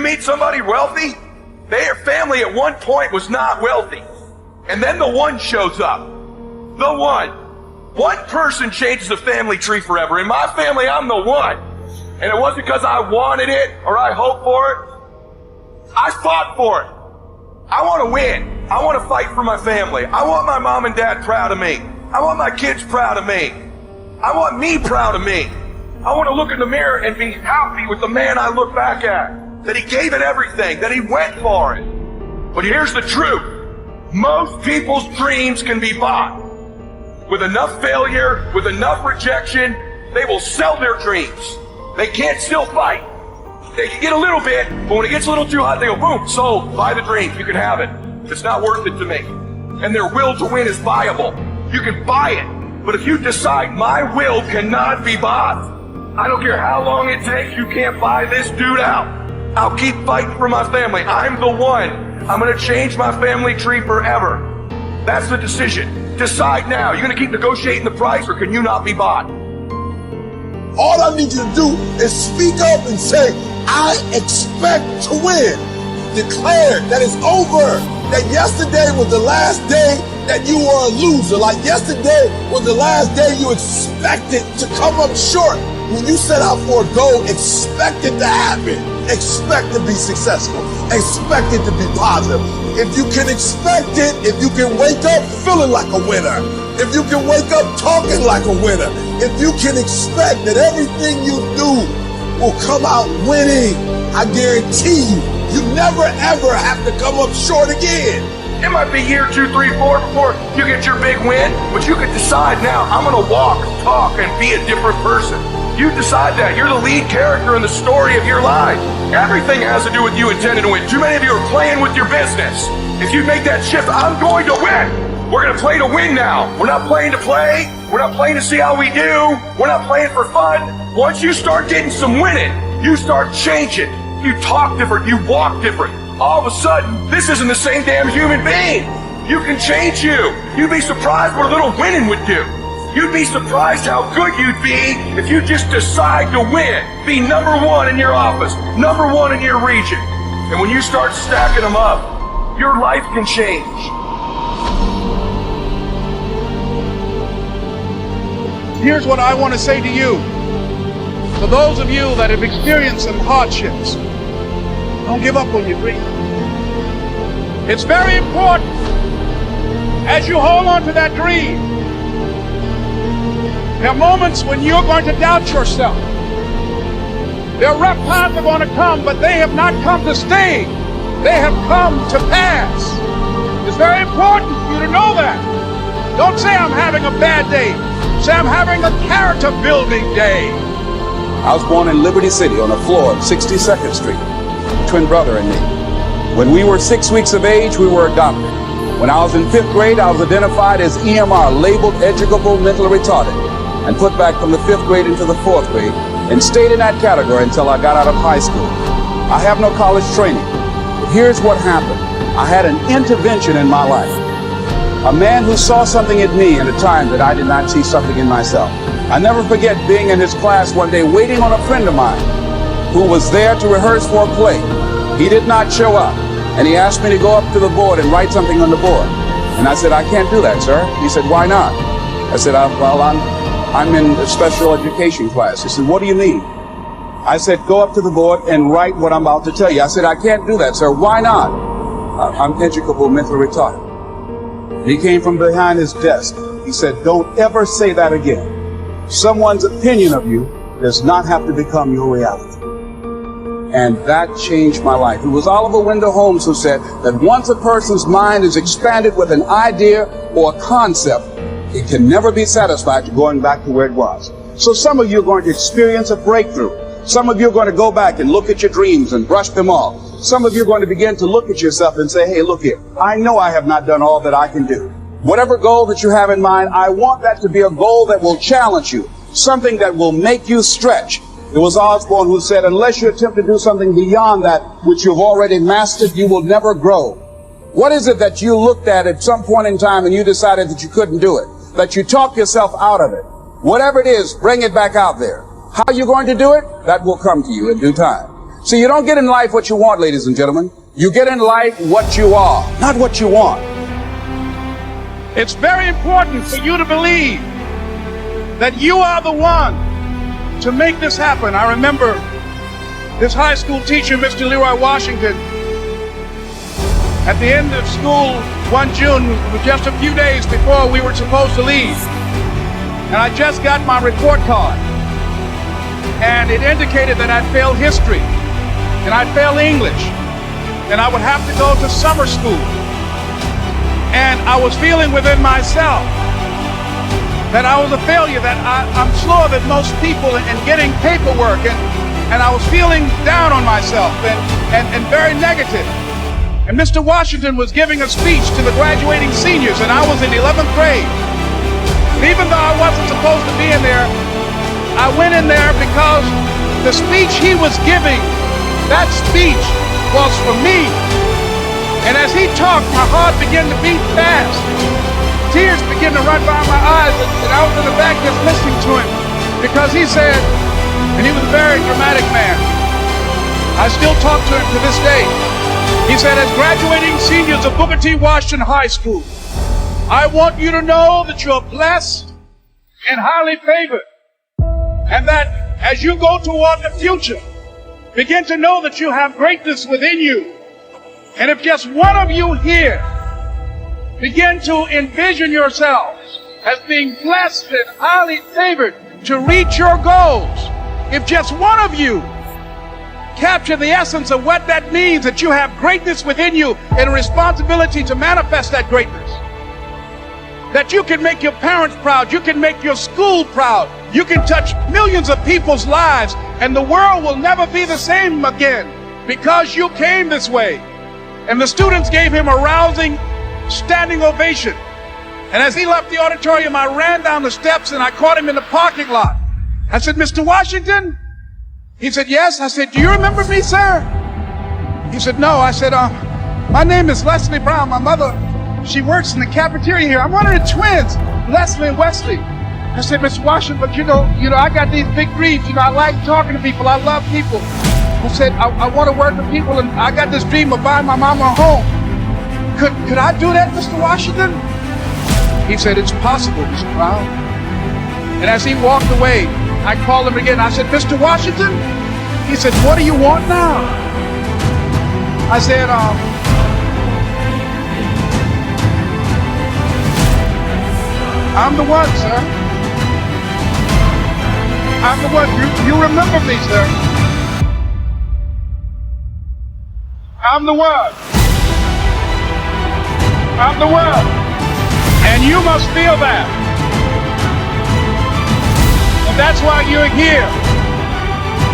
meet somebody wealthy? Their family at one point was not wealthy. And then the one shows up. The one. One person changes the family tree forever. In my family, I'm the one. And it wasn't because I wanted it or I hoped for it. I fought for it. I want to win. I want to fight for my family. I want my mom and dad proud of me. I want my kids proud of me. I want me proud of me. I want to look in the mirror and be happy with the man I look back at. That he gave it everything, that he went for it. But here's the truth. Most people's dreams can be bought. With enough failure, with enough rejection, they will sell their dreams. They can't still fight. They can get a little bit, but when it gets a little too hot, they go, boom, sold, buy the dream, you can have it. It's not worth it to me. And their will to win is buyable. You can buy it, but if you decide my will cannot be bought, I don't care how long it takes, you can't buy this dude out. I'll keep fighting for my family. I'm the one. I'm going to change my family tree forever. That's the decision. Decide now. You're going to keep negotiating the price, or can you not be bought? All I need you to do is speak up and say, I expect to win. Declare that it's over. That yesterday was the last day that you were a loser. Like yesterday was the last day you expected to come up short. When you set out for a goal, expect it to happen. Expect to be successful. Expect it to be positive. If you can expect it, if you can wake up feeling like a winner, if you can wake up talking like a winner, if you can expect that everything you do will come out winning, I guarantee you, you never ever have to come up short again. It might be year 2, 3, 4 before you get your big win, but you can decide now, I'm going to walk, talk, and be a different person. You decide that. You're the lead character in the story of your life. Everything has to do with you intending to win. Too many of you are playing with your business. If you make that shift, I'm going to win. We're going to play to win now. We're not playing to play. We're not playing to see how we do. We're not playing for fun. Once you start getting some winning, you start changing. You talk different. You walk different. All of a sudden, this isn't the same damn human being. You can change you. You'd be surprised what a little winning would do. You'd be surprised how good you'd be if you just decide to win. Be number one in your office, number one in your region. And when you start stacking them up, your life can change. Here's what I want to say to you. For those of you that have experienced some hardships, don't give up on your dream. It's very important as you hold on to that dream. There are moments when you're going to doubt yourself. There are rough times that are going to come, but they have not come to stay. They have come to pass. It's very important for you to know that. Don't say I'm having a bad day. Say I'm having a character building day. I was born in Liberty City on the floor of 62nd Street. Twin brother and me. When we were 6 weeks of age, we were adopted. When I was in 5th grade, I was identified as EMR, labeled educable mentally retarded, and put back from the 5th grade into the 4th grade, and stayed in that category until I got out of high school. I have no college training, but here's what happened. I had an intervention in my life. A man who saw something in me at a time that I did not see something in myself. I never forget being in his class one day waiting on a friend of mine who was there to rehearse for a play. He did not show up, and he asked me to go up to the board and write something on the board. And I said, I can't do that, sir. He said, why not? I said, well, I'm in a special education class. He said, what do you mean? I said, go up to the board and write what I'm about to tell you. I said, I can't do that, sir. Why not? I'm educable mentally retarded. And he came from behind his desk. He said, don't ever say that again. Someone's opinion of you does not have to become your reality. And that changed my life. It was Oliver Wendell Holmes who said that once a person's mind is expanded with an idea or a concept, it can never be satisfied to going back to where it was. So some of you are going to experience a breakthrough. Some of you are going to go back and look at your dreams and brush them off. Some of you are going to begin to look at yourself and say, hey, look here, I know I have not done all that I can do. Whatever goal that you have in mind, I want that to be a goal that will challenge you, something that will make you stretch. It was Osborne who said, unless you attempt to do something beyond that which you've already mastered, you will never grow. What is it that you looked at some point in time and you decided that you couldn't do it? That you talked yourself out of it? Whatever it is, bring it back out there. How are you going to do it? That will come to you in due time. See, you don't get in life what you want, ladies and gentlemen. You get in life what you are, not what you want. It's very important for you to believe that you are the one to make this happen. I remember this high school teacher, Mr. Leroy Washington, at the end of school one June, just a few days before we were supposed to leave, and I just got my report card, and it indicated that I'd failed history, and I'd failed English, and I would have to go to summer school. And I was feeling within myself that I was a failure, that I'm slower than most people in getting paperwork, and I was feeling down on myself and very negative. And Mr. Washington was giving a speech to the graduating seniors, and I was in 11th grade. And even though I wasn't supposed to be in there, I went in there because the speech he was giving, that speech was for me. And as he talked, my heart began to beat fast. Tears began to run down my eyes, and I was in the back just listening to him, because he said, and he was a very dramatic man. I still talk to him to this day. He said, as graduating seniors of Booker T. Washington High School, I want you to know that you're blessed and highly favored, and that as you go toward the future, begin to know that you have greatness within you. And if just one of you here begin to envision yourselves as being blessed and highly favored to reach your goals, if just one of you capture the essence of what that means, that you have greatness within you and a responsibility to manifest that greatness, that you can make your parents proud, you can make your school proud, you can touch millions of people's lives, and the world will never be the same again because you came this way. And the students gave him a rousing standing ovation. And as he left the auditorium, I ran down the steps and I caught him in the parking lot. I said, Mr. Washington? He said, yes. I said, do you remember me, sir? He said, no. I said, my name is Leslie Brown. My mother, she works in the cafeteria here. I'm one of the twins, Leslie and Wesley. I said, Mr. Washington, but you know, I got these big dreams. I like talking to people. I love people. I said, I want to work with people, and I got this dream of buying my mama a home. Could I do that, Mr. Washington? He said, it's possible, Mr. Brown. And as he walked away, I called him again. I said, Mr. Washington? He said, what do you want now? I said, I'm the one, sir. I'm the one. You remember me, sir. I'm the one. I'm the one. And you must feel that. And that's why you're here.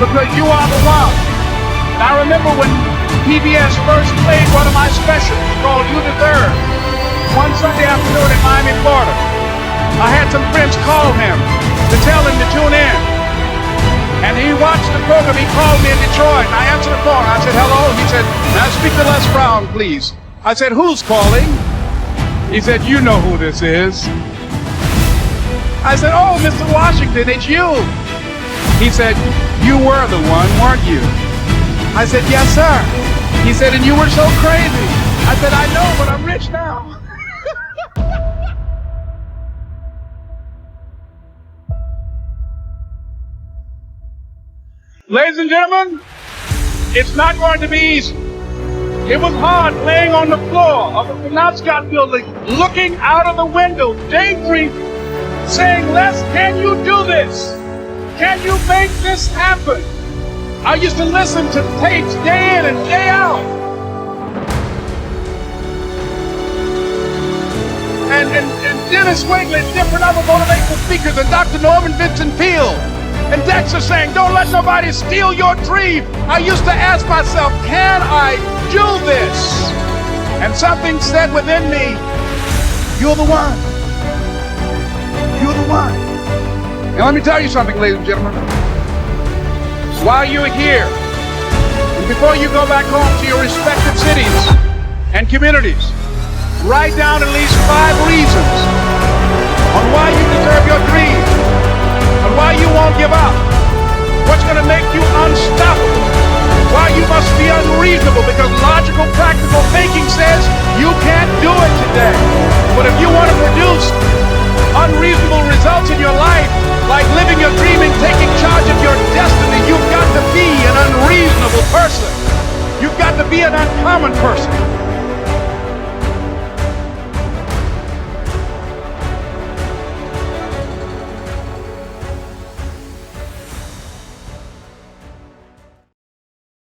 Because you are the one. And I remember when PBS first played one of my specials called You Deserve, one Sunday afternoon in Miami, Florida. I had some friends call him to tell him to tune in. And he watched the program. He called me in Detroit, and I answered the phone. I said, hello. He said, now speak to Les Brown, please. I said, who's calling? He said, you know who this is. I said, oh, Mr. Washington, it's you. He said, you were the one, weren't you? I said, yes, sir. He said, and you were so crazy. I said, I know, but I'm rich now. Ladies and gentlemen, it's not going to be easy. It was hard laying on the floor of the Penobscot building, looking out of the window, daydreaming, saying, Les, can you do this? Can you make this happen? I used to listen to tapes day in and day out. And Dennis Wagley, different other motivational speakers, and Dr. Norman Vincent Peale. And Dexter saying, don't let nobody steal your dream. I used to ask myself, can I do this? And something said within me, you're the one. You're the one. And let me tell you something, ladies and gentlemen. While you're here, and before you go back home to your respective cities and communities, write down at least 5 reasons